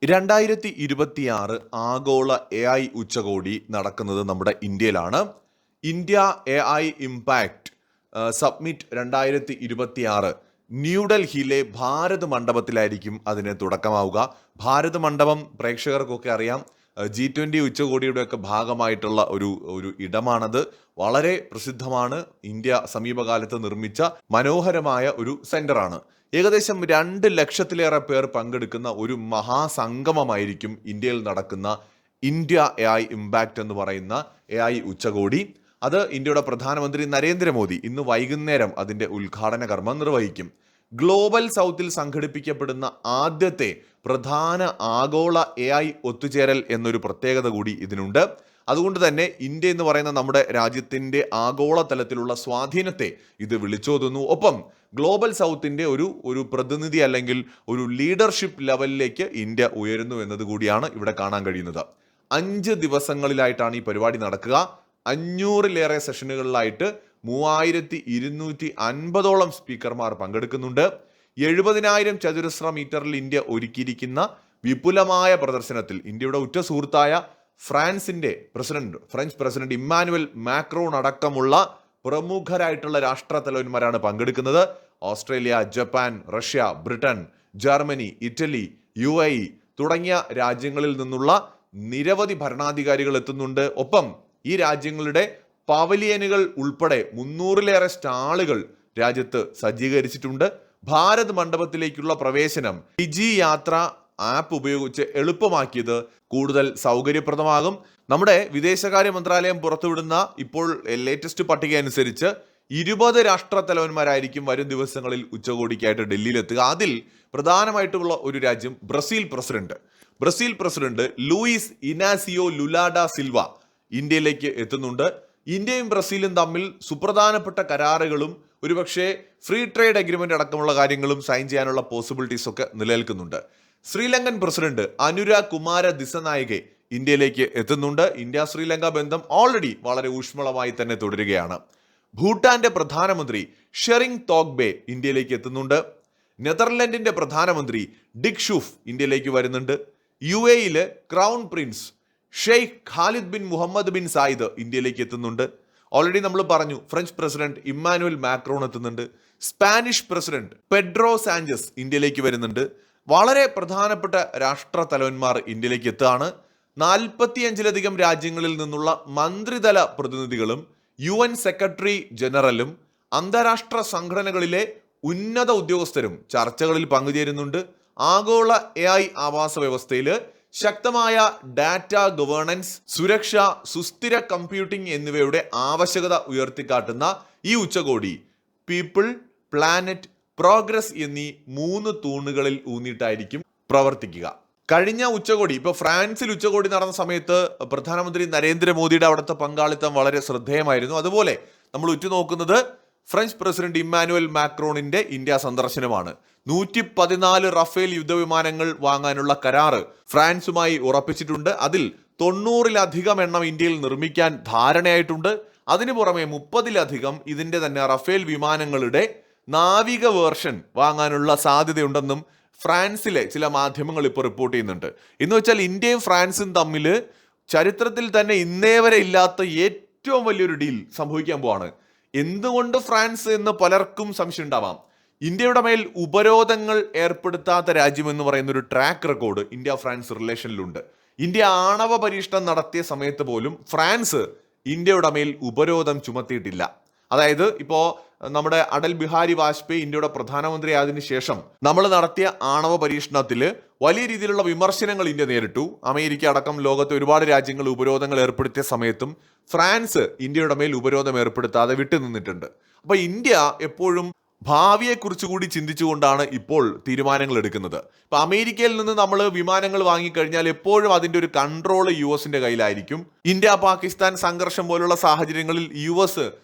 2026 ആഗോള A I ഉച്ചകോടി നടക്കുന്നത് നമ്മുടെ ഇന്ത്യയിലാണ്. India A I impact submit 2026 ന്യൂഡൽഹിയിലെ ഭാരത് മണ്ഡപത്തിലായിരിക്കും അതിന് തുടക്കമാവുക. ഭാരത് മണ്ഡപം പ്രേക്ഷകർക്കൊക്കെ അറിയാം, G20 ഉച്ചകോടിയുടെയൊക്കെ ഭാഗമായിട്ടുള്ള ഒരു ഇടമാണത്. വളരെ പ്രസിദ്ധമാണ്. ഇന്ത്യ സമീപകാലത്ത് നിർമ്മിച്ച മനോഹരമായ ഒരു സെന്ററാണ്. ഏകദേശം 2 ലക്ഷത്തിലേറെ പേർ പങ്കെടുക്കുന്ന ഒരു മഹാസംഗമമായിരിക്കും ഇന്ത്യയിൽ നടക്കുന്ന ഇന്ത്യ എ ഐ ഇമ്പാക്റ്റ് എന്ന് പറയുന്ന എ ഐ ഉച്ചകോടി. അത് ഇന്ത്യയുടെ പ്രധാനമന്ത്രി നരേന്ദ്രമോദി ഇന്ന് വൈകുന്നേരം അതിൻ്റെ ഉദ്ഘാടന കർമ്മം നിർവഹിക്കും. ഗ്ലോബൽ സൗത്തിൽ സംഘടിപ്പിക്കപ്പെടുന്ന ആദ്യത്തെ പ്രധാന ആഗോള എ ഐ ഒത്തുചേരൽ എന്നൊരു പ്രത്യേകത കൂടി ഇതിനുണ്ട്. അതുകൊണ്ട് തന്നെ ഇന്ത്യ എന്ന് പറയുന്ന നമ്മുടെ രാജ്യത്തിൻ്റെ ആഗോള തലത്തിലുള്ള സ്വാധീനത്തെ ഇത് വിളിച്ചോതുന്നു. ഒപ്പം ഗ്ലോബൽ സൗത്തിൻ്റെ ഒരു പ്രതിനിധി അല്ലെങ്കിൽ ഒരു ലീഡർഷിപ്പ് ലെവലിലേക്ക് ഇന്ത്യ ഉയരുന്നു എന്നത് കൂടിയാണ് ഇവിടെ കാണാൻ കഴിയുന്നത്. 5 ദിവസങ്ങളിലായിട്ടാണ് ഈ പരിപാടി നടക്കുക. 500-ലേറെ സെഷനുകളിലായിട്ട് 3250ഓളം സ്പീക്കർമാർ പങ്കെടുക്കുന്നുണ്ട്. 70,000 ചതുരശ്ര മീറ്ററിൽ ഇന്ത്യ ഒരുക്കിയിരിക്കുന്ന വിപുലമായ പ്രദർശനത്തിൽ ഇന്ത്യയുടെ ഉറ്റ സുഹൃത്തായ ഫ്രഞ്ച് പ്രസിഡന്റ് ഇമ്മാനുവൽ മാക്രോൺ അടക്കമുള്ള പ്രമുഖരായിട്ടുള്ള രാഷ്ട്രത്തലവന്മാരാണ് പങ്കെടുക്കുന്നത്. Australia, Japan, Russia, Britain, Germany, Italy, UAE തുടങ്ങിയ രാജ്യങ്ങളിൽ നിന്നുള്ള നിരവധി ഭരണാധികാരികൾ എത്തുന്നുണ്ട്. ഒപ്പം ഈ രാജ്യങ്ങളുടെ പവലിയനുകൾ ഉൾപ്പെടെ 300-ലേറെ സ്റ്റാളുകൾ രാജ്യത്ത് സജ്ജീകരിച്ചിട്ടുണ്ട്. ഭാരത് മണ്ഡപത്തിലേക്കുള്ള പ്രവേശനം ഡിജി യാത്ര ആപ്പ് ഉപയോഗിച്ച് എളുപ്പമാക്കിയത് കൂടുതൽ സൗകര്യപ്രദമാകും. നമ്മുടെ വിദേശകാര്യ മന്ത്രാലയം പുറത്തുവിടുന്ന ഇപ്പോൾ ലേറ്റസ്റ്റ് പട്ടിക അനുസരിച്ച് 20 രാഷ്ട്രത്തലവന്മാരായിരിക്കും വരും ദിവസങ്ങളിൽ ഉച്ചകോടിക്കായിട്ട് ഡൽഹിയിലെത്തുക. അതിൽ പ്രധാനമായിട്ടുള്ള ഒരു രാജ്യം Brazil president Luiz Inacio Lula da Silva ഇന്ത്യയിലേക്ക് എത്തുന്നുണ്ട്. ഇന്ത്യയും ബ്രസീലും തമ്മിൽ സുപ്രധാനപ്പെട്ട കരാറുകളും ഒരുപക്ഷെ ഫ്രീ ട്രേഡ് അഗ്രിമെന്റ് അടക്കമുള്ള കാര്യങ്ങളും സൈൻ ചെയ്യാനുള്ള പോസിബിലിറ്റീസ് ഒക്കെ നിലനിൽക്കുന്നുണ്ട്. ശ്രീലങ്കൻ പ്രസിഡന്റ് അനുര കുമാര ദിസനായകെ ഇന്ത്യയിലേക്ക് എത്തുന്നുണ്ട്. ഇന്ത്യ ശ്രീലങ്ക ബന്ധം ഓൾറെഡി വളരെ ഊഷ്മളമായി തന്നെ തുടരുകയാണ്. ഭൂട്ടാന്റെ പ്രധാനമന്ത്രി ഷെറിംഗ് തോഗ്ബെ ഇന്ത്യയിലേക്ക് എത്തുന്നുണ്ട്. നെതർലൻഡിന്റെ പ്രധാനമന്ത്രി ഡിക് ഷൂഫ് ഇന്ത്യയിലേക്ക് വരുന്നുണ്ട്. UAE crown prince Sheikh Khalid bin Mohammed bin Zayed ഇന്ത്യയിലേക്ക് എത്തുന്നുണ്ട്. ഓൾറെഡി നമ്മൾ പറഞ്ഞു, ഫ്രഞ്ച് പ്രസിഡന്റ് ഇമ്മാനുവൽ മാക്രോൺ എത്തുന്നുണ്ട്. സ്പാനിഷ് പ്രസിഡന്റ് പെഡ്രോ സാഞ്ചസ് ഇന്ത്യയിലേക്ക് വരുന്നുണ്ട്. വളരെ പ്രധാനപ്പെട്ട രാഷ്ട്രത്തലവന്മാർ ഇന്ത്യയിലേക്ക് എത്തുകയാണ്. 45-ലധികം രാജ്യങ്ങളിൽ നിന്നുള്ള മന്ത്രിതല പ്രതിനിധികളും UN സെക്രട്ടറി ജനറലും അന്താരാഷ്ട്ര സംഘടനകളിലെ ഉന്നത ഉദ്യോഗസ്ഥരും ചർച്ചകളിൽ പങ്കുചേരുന്നുണ്ട്. ആഗോള AI ആവാസ വ്യവസ്ഥയിൽ ശക്തമായ ഡാറ്റ ഗവേണൻസ്, സുരക്ഷ, സുസ്ഥിര കമ്പ്യൂട്ടിംഗ് എന്നിവയുടെ ആവശ്യകത ഉയർത്തിക്കാട്ടുന്ന ഈ ഉച്ചകോടി പീപ്പിൾ, പ്ലാനറ്റ്, പ്രോഗ്രസ് എന്നീ 3 തൂണുകളിൽ ഊന്നിയിട്ടായിരിക്കും പ്രവർത്തിക്കുക. കഴിഞ്ഞ ഉച്ചകോടി, ഇപ്പോൾ ഫ്രാൻസിൽ ഉച്ചകോടി നടന്ന സമയത്ത് പ്രധാനമന്ത്രി നരേന്ദ്രമോദിയുടെ അവിടുത്തെ പങ്കാളിത്തം വളരെ ശ്രദ്ധേയമായിരുന്നു. അതുപോലെ നമ്മൾ ഉറ്റുനോക്കുന്നത് ഫ്രഞ്ച് പ്രസിഡന്റ് ഇമ്മാനുവൽ മാക്രോണിന്റെ ഇന്ത്യ സന്ദർശനമാണ്. 114 റഫേൽ യുദ്ധവിമാനങ്ങൾ വാങ്ങാനുള്ള കരാറ് ഫ്രാൻസുമായി ഉറപ്പിച്ചിട്ടുണ്ട്. അതിൽ 90-ലധികം എണ്ണം ഇന്ത്യയിൽ നിർമ്മിക്കാൻ ധാരണയായിട്ടുണ്ട്. അതിനു പുറമെ 30-ലധികം ഇതിന്റെ തന്നെ റഫേൽ വിമാനങ്ങളുടെ നാവിക വേർഷൻ വാങ്ങാനുള്ള സാധ്യതയുണ്ടെന്നും ഫ്രാൻസിലെ ചില മാധ്യമങ്ങൾ ഇപ്പോൾ റിപ്പോർട്ട് ചെയ്യുന്നുണ്ട്. എന്ന് വെച്ചാൽ ഇന്ത്യയും ഫ്രാൻസും തമ്മിൽ ചരിത്രത്തിൽ തന്നെ ഇന്നേ വരെ ഇല്ലാത്ത ഏറ്റവും വലിയൊരു ഡീൽ സംഭവിക്കാൻ പോവാണ്. എന്തുകൊണ്ട് ഫ്രാൻസ് എന്ന് പലർക്കും സംശയം ഉണ്ടാവാം. ഇന്ത്യയുടെ മേൽ ഉപരോധങ്ങൾ ഏർപ്പെടുത്താത്ത രാജ്യം എന്ന് പറയുന്ന ഒരു ട്രാക്ക് റെക്കോർഡ് ഇന്ത്യ ഫ്രാൻസ് റിലേഷനിലുണ്ട്. ഇന്ത്യ ആണവ പരീക്ഷണം നടത്തിയ സമയത്ത് പോലും ഫ്രാൻസ് ഇന്ത്യയുടെ മേൽ ഉപരോധം ചുമത്തിയിട്ടില്ല. അതായത് ഇപ്പോൾ നമ്മുടെ അടൽ ബിഹാരി വാജ്പേയി ഇന്ത്യയുടെ പ്രധാനമന്ത്രി ആയതിനു ശേഷം നമ്മൾ നടത്തിയ ആണവ പരീക്ഷണത്തിൽ വലിയ രീതിയിലുള്ള വിമർശനങ്ങൾ ഇന്ത്യ നേരിട്ടു. അമേരിക്ക അടക്കം ലോകത്തെ ഒരുപാട് രാജ്യങ്ങൾ ഉപരോധങ്ങൾ ഏർപ്പെടുത്തിയ സമയത്തും ഫ്രാൻസ് ഇന്ത്യയുടെ മേൽ ഉപരോധം ഏർപ്പെടുത്താതെ വിട്ടുനിന്നിട്ടുണ്ട്. അപ്പൊ ഇന്ത്യ എപ്പോഴും ഭാവിയെക്കുറിച്ച് കൂടി ചിന്തിച്ചുകൊണ്ടാണ് ഇപ്പോൾ തീരുമാനങ്ങൾ എടുക്കുന്നത്. ഇപ്പൊ അമേരിക്കയിൽ നിന്ന് നമ്മൾ വിമാനങ്ങൾ വാങ്ങിക്കഴിഞ്ഞാൽ എപ്പോഴും അതിന്റെ ഒരു കൺട്രോൾ US കയ്യിലായിരിക്കും. ഇന്ത്യ പാകിസ്ഥാൻ സംഘർഷം പോലുള്ള സാഹചര്യങ്ങളിൽ US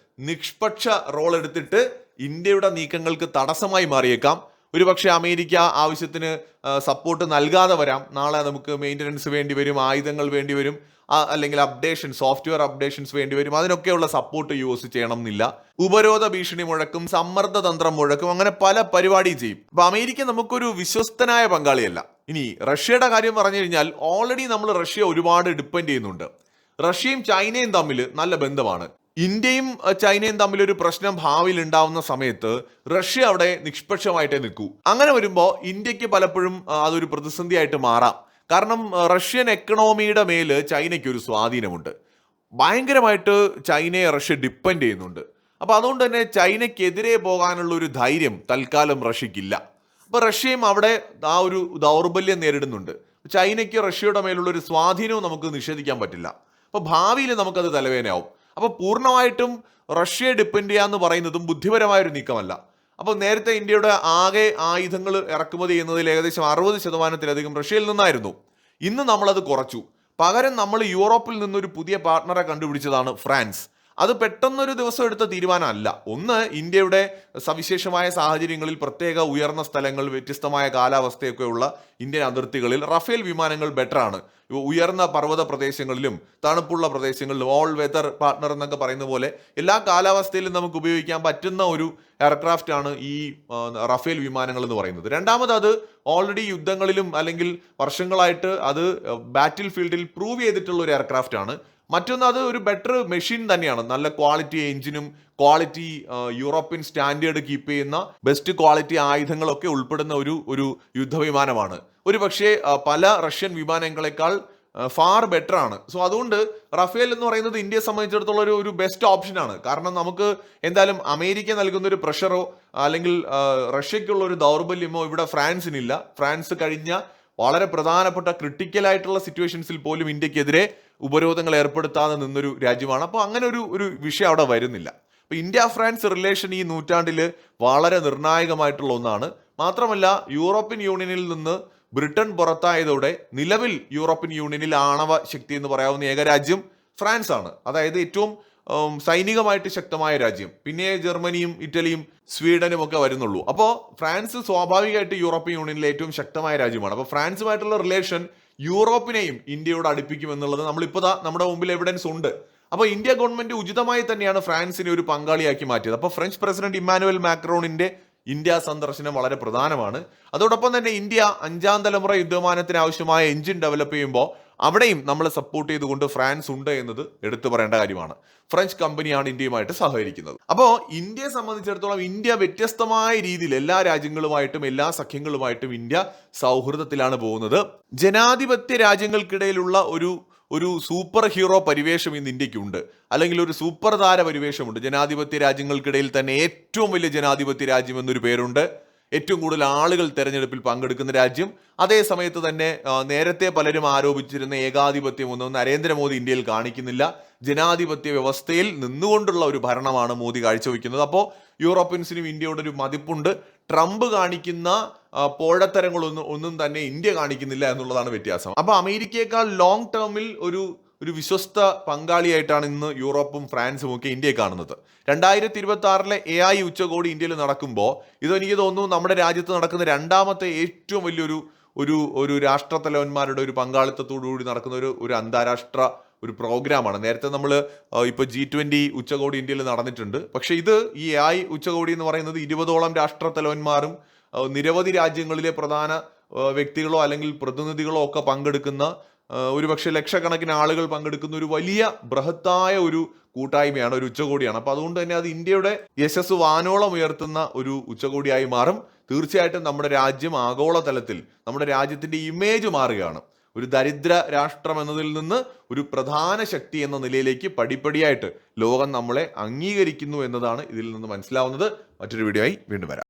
നിഷ്പക്ഷ റോൾ എടുത്തിട്ട് ഇന്ത്യയുടെ നീക്കങ്ങൾക്ക് തടസ്സമായി മാറിയേക്കാം. ഒരുപക്ഷെ അമേരിക്ക ആവശ്യത്തിന് സപ്പോർട്ട് നൽകാതെ വരാം. നാളെ നമുക്ക് മെയിൻ്റനൻസ് വേണ്ടി വരും, ആയുധങ്ങൾ വേണ്ടി വരും, അല്ലെങ്കിൽ സോഫ്റ്റ്വെയർ അപ്ഡേഷൻസ് വേണ്ടി വരും. അതിനൊക്കെയുള്ള സപ്പോർട്ട് US ചെയ്യണം എന്നില്ല. ഉപരോധ ഭീഷണി മുഴക്കും, സമ്മർദ്ദ തന്ത്രം മുഴക്കും, അങ്ങനെ പല പരിപാടിയും ചെയ്യും. അപ്പൊ അമേരിക്ക നമുക്കൊരു വിശ്വസ്തനായ പങ്കാളിയല്ല. ഇനി റഷ്യയുടെ കാര്യം പറഞ്ഞു കഴിഞ്ഞാൽ ഓൾറെഡി നമ്മൾ റഷ്യ ഒരുപാട് ഡിപ്പെൻഡ് ചെയ്യുന്നുണ്ട്. റഷ്യയും ചൈനയും തമ്മിൽ നല്ല ബന്ധമാണ്. ഇന്ത്യയും ചൈനയും തമ്മിൽ ഒരു പ്രശ്നം ഭാവിയിൽ ഉണ്ടാവുന്ന സമയത്ത് റഷ്യ അവിടെ നിഷ്പക്ഷമായിട്ടേ നിൽക്കൂ. അങ്ങനെ വരുമ്പോൾ ഇന്ത്യക്ക് പലപ്പോഴും അതൊരു പ്രതിസന്ധിയായിട്ട് മാറാം. കാരണം റഷ്യൻ എക്കണോമിയുടെ മേൽ ചൈനയ്ക്ക് ഒരു സ്വാധീനമുണ്ട്. ഭയങ്കരമായിട്ട് ചൈനയെ റഷ്യ ഡിപ്പെൻഡ് ചെയ്യുന്നുണ്ട്. അപ്പോൾ അതുകൊണ്ട് തന്നെ ചൈനയ്ക്കെതിരെ പോകാനുള്ള ഒരു ധൈര്യം തൽക്കാലം റഷ്യക്കില്ല. അപ്പോൾ റഷ്യയും അവിടെ ആ ഒരു ദൗർബല്യം നേരിടുന്നുണ്ട്. ചൈനയ്ക്ക് റഷ്യയുടെ മേലുള്ള ഒരു സ്വാധീനവും നമുക്ക് നിഷേധിക്കാൻ പറ്റില്ല. അപ്പോൾ ഭാവിയിൽ നമുക്കത് തലവേദനയാവും. അപ്പോൾ പൂർണ്ണമായിട്ടും റഷ്യയെ ഡിപ്പെൻഡ് ചെയ്യാന്ന് പറയുന്നതും ബുദ്ധിപരമായൊരു നീക്കമല്ല. അപ്പോൾ നേരത്തെ ഇന്ത്യയുടെ ആകെ ആയുധങ്ങൾ ഇറക്കുമതി ചെയ്യുന്നതിൽ ഏകദേശം 60% റഷ്യയിൽ നിന്നായിരുന്നു. ഇന്ന് നമ്മളത് കുറച്ചു. പകരം നമ്മൾ യൂറോപ്പിൽ നിന്നൊരു പുതിയ പാർട്ട്ണറെ കണ്ടുപിടിച്ചതാണ് ഫ്രാൻസ്. അത് പെട്ടെന്നൊരു ദിവസം എടുത്ത തീരുമാനമല്ല. ഒന്ന്, ഇന്ത്യയുടെ സവിശേഷമായ സാഹചര്യങ്ങളിൽ പ്രത്യേക ഉയർന്ന സ്ഥലങ്ങൾ, വ്യത്യസ്തമായ കാലാവസ്ഥയൊക്കെയുള്ള ഇന്ത്യൻ അതിർത്തികളിൽ റഫേൽ വിമാനങ്ങൾ ബെറ്ററാണ്. ഉയർന്ന പർവ്വത പ്രദേശങ്ങളിലും തണുപ്പുള്ള പ്രദേശങ്ങളിലും ഓൾ വെതർ പാർട്ട്ണർ എന്നൊക്കെ പറയുന്ന പോലെ എല്ലാ കാലാവസ്ഥയിലും നമുക്ക് ഉപയോഗിക്കാൻ പറ്റുന്ന ഒരു എയർക്രാഫ്റ്റ് ആണ് ഈ റഫേൽ വിമാനങ്ങൾ എന്ന് പറയുന്നത്. രണ്ടാമത്, അത് ഓൾറെഡി യുദ്ധങ്ങളിലും അല്ലെങ്കിൽ വർഷങ്ങളായിട്ട് അത് ബാറ്റിൽ ഫീൽഡിൽ പ്രൂവ് ചെയ്തിട്ടുള്ള ഒരു എയർക്രാഫ്റ്റ് ആണ്. മറ്റൊന്ന്, അത് ഒരു ബെറ്റർ മെഷീൻ തന്നെയാണ്. നല്ല ക്വാളിറ്റി എഞ്ചിനും ക്വാളിറ്റി യൂറോപ്യൻ സ്റ്റാൻഡേർഡ് കീപ്പ് ചെയ്യുന്ന ബെസ്റ്റ് ക്വാളിറ്റി ആയുധങ്ങളൊക്കെ ഉൾപ്പെടുന്ന ഒരു യുദ്ധവിമാനമാണ്. ഒരു പക്ഷേ പല റഷ്യൻ വിമാനങ്ങളെക്കാൾ ഫാർ ബെറ്റർ ആണ്. സോ അതുകൊണ്ട് റഫേൽ എന്ന് പറയുന്നത് ഇന്ത്യയെ സംബന്ധിച്ചിടത്തോളം ഒരു ബെസ്റ്റ് ഓപ്ഷനാണ്. കാരണം നമുക്ക് എന്തായാലും അമേരിക്ക നൽകുന്ന ഒരു പ്രഷറോ അല്ലെങ്കിൽ റഷ്യക്കുള്ള ഒരു ദൗർബല്യമോ ഇവിടെ ഫ്രാൻസിനില്ല. ഫ്രാൻസ് കഴിഞ്ഞ വളരെ പ്രധാനപ്പെട്ട ക്രിട്ടിക്കലായിട്ടുള്ള സിറ്റുവേഷൻസിൽ പോലും ഇന്ത്യക്കെതിരെ ഉപരോധങ്ങൾ ഏർപ്പെടുത്താതെ നിന്നൊരു രാജ്യമാണ്. അപ്പോൾ അങ്ങനെ ഒരു വിഷയം അവിടെ വരുന്നില്ല. അപ്പോൾ ഇന്ത്യ ഫ്രാൻസ് റിലേഷൻ ഈ നൂറ്റാണ്ടിൽ വളരെ നിർണായകമായിട്ടുള്ള ഒന്നാണ്. മാത്രമല്ല, യൂറോപ്യൻ യൂണിയനിൽ നിന്ന് ബ്രിട്ടൻ പുറത്തായതോടെ നിലവിൽ യൂറോപ്യൻ യൂണിയനിൽ ആണവ ശക്തി എന്ന് പറയാവുന്ന ഏക രാജ്യം ഫ്രാൻസ് ആണ്. അതായത് ഏറ്റവും സൈനികമായിട്ട് ശക്തമായ രാജ്യം. പിന്നെ ജർമ്മനിയും ഇറ്റലിയും സ്വീഡനും ഒക്കെ വരുന്നുള്ളൂ. അപ്പോൾ ഫ്രാൻസ് സ്വാഭാവികമായിട്ട് യൂറോപ്യൻ യൂണിയനിലെ ഏറ്റവും ശക്തമായ രാജ്യമാണ്. അപ്പോൾ ഫ്രാൻസുമായിട്ടുള്ള റിലേഷൻ യൂറോപ്പിനെയും ഇന്ത്യയോട് അടുപ്പിക്കും എന്നുള്ളത് നമ്മളിപ്പോൾ നമ്മുടെ മുമ്പിൽ എവിഡൻസ് ഉണ്ട്. അപ്പോൾ ഇന്ത്യ ഗവൺമെന്റ് ഉചിതമായി തന്നെയാണ് ഫ്രാൻസിനെ ഒരു പങ്കാളിയാക്കി മാറ്റിയത്. അപ്പോൾ ഫ്രഞ്ച് പ്രസിഡന്റ് ഇമ്മാനുവൽ മാക്രോണിന്റെ ഇന്ത്യ സന്ദർശനം വളരെ പ്രധാനമാണ്. അതോടൊപ്പം തന്നെ ഇന്ത്യ 5ാം തലമുറ യുദ്ധവിമാനത്തിന് ആവശ്യമായ എഞ്ചിൻ ഡെവലപ്പ് ചെയ്യുമ്പോൾ അവിടെയും നമ്മളെ സപ്പോർട്ട് ചെയ്തുകൊണ്ട് ഫ്രാൻസ് ഉണ്ട് എന്നത് എടുത്തു പറയേണ്ട കാര്യമാണ്. ഫ്രഞ്ച് കമ്പനിയാണ് ഇന്ത്യയുമായിട്ട് സഹകരിക്കുന്നത്. അപ്പോൾ ഇന്ത്യയെ സംബന്ധിച്ചിടത്തോളം ഇന്ത്യ വ്യത്യസ്തമായ രീതിയിൽ എല്ലാ രാജ്യങ്ങളുമായിട്ടും എല്ലാ സഖ്യങ്ങളുമായിട്ടും ഇന്ത്യ സൗഹൃദത്തിലാണ് പോകുന്നത്. ജനാധിപത്യ രാജ്യങ്ങൾക്കിടയിലുള്ള ഒരു സൂപ്പർ ഹീറോ പരിവേഷം ഇന്ന് ഇന്ത്യക്കുണ്ട്, അല്ലെങ്കിൽ ഒരു സൂപ്പർ താര പരിവേഷമുണ്ട്. ജനാധിപത്യ രാജ്യങ്ങൾക്കിടയിൽ തന്നെ ഏറ്റവും വലിയ ജനാധിപത്യ രാജ്യം എന്നൊരു പേരുണ്ട്. ഏറ്റവും കൂടുതൽ ആളുകൾ തെരഞ്ഞെടുപ്പിൽ പങ്കെടുക്കുന്ന രാജ്യം. അതേ സമയത്ത് തന്നെ നേരത്തെ പലരും ആരോപിച്ചിരുന്ന ഏകാധിപത്യം ഒന്നും നരേന്ദ്രമോദി ഇന്ത്യയിൽ കാണിക്കുന്നില്ല. ജനാധിപത്യ വ്യവസ്ഥയിൽ നിന്നുകൊണ്ടുള്ള ഒരു ഭരണമാണ് മോദി കാഴ്ചവെക്കുന്നത്. അപ്പോൾ യൂറോപ്യൻസിനും ഇന്ത്യയുടെ ഒരു മതിപ്പുണ്ട്. ട്രംപ് കാണിക്കുന്ന പോഴത്തരങ്ങളൊന്നും തന്നെ ഇന്ത്യ കാണിക്കുന്നില്ല എന്നുള്ളതാണ് വ്യത്യാസം. അപ്പോൾ അമേരിക്കയേക്കാൾ ലോങ് ടേമിൽ ഒരു വിശ്വസ്ത പങ്കാളിയായിട്ടാണ് ഇന്ന് യൂറോപ്പും ഫ്രാൻസും ഒക്കെ ഇന്ത്യയെ കാണുന്നത്. 2026 AI ഉച്ചകോടി ഇന്ത്യയിൽ നടക്കുമ്പോൾ ഇതെനിക്ക് തോന്നുന്നു നമ്മുടെ രാജ്യത്ത് നടക്കുന്ന രണ്ടാമത്തെ ഏറ്റവും വലിയൊരു രാഷ്ട്രത്തലവന്മാരുടെ ഒരു പങ്കാളിത്തത്തോടുകൂടി നടക്കുന്ന ഒരു അന്താരാഷ്ട്ര ഒരു പ്രോഗ്രാമാണ്. നേരത്തെ നമ്മൾ ഇപ്പോൾ G20 ഉച്ചകോടി ഇന്ത്യയിൽ നടന്നിട്ടുണ്ട്. പക്ഷെ ഈ AI ഉച്ചകോടി എന്ന് പറയുന്നത് 20ഓളം രാഷ്ട്രത്തലവന്മാരും നിരവധി രാജ്യങ്ങളിലെ പ്രധാന വ്യക്തികളോ അല്ലെങ്കിൽ പ്രതിനിധികളോ ഒക്കെ പങ്കെടുക്കുന്ന ഒരുപക്ഷെ ലക്ഷക്കണക്കിന് ആളുകൾ പങ്കെടുക്കുന്ന ഒരു വലിയ ബൃഹത്തായ ഒരു കൂട്ടായ്മയാണ്, ഒരു ഉച്ചകോടിയാണ്. അപ്പോൾ അതുകൊണ്ട് തന്നെ അത് ഇന്ത്യയുടെ യശസ് വാനോളം ഉയർത്തുന്ന ഒരു ഉച്ചകോടിയായി മാറും. തീർച്ചയായിട്ടും നമ്മുടെ രാജ്യം ആഗോളതലത്തിൽ നമ്മുടെ രാജ്യത്തിന്റെ ഇമേജ് മാറുകയാണ്. ഒരു ദരിദ്ര രാഷ്ട്രം എന്നതിൽ നിന്ന് ഒരു പ്രധാന ശക്തി എന്ന നിലയിലേക്ക് പടിപ്പടിയായിട്ട് ലോകം നമ്മളെ അംഗീകരിക്കുന്നു എന്നതാണ് ഇതിൽ നിന്ന് മനസ്സിലാവുന്നത്. മറ്റൊരു വീഡിയോ ആയി വീണ്ടും വരാം.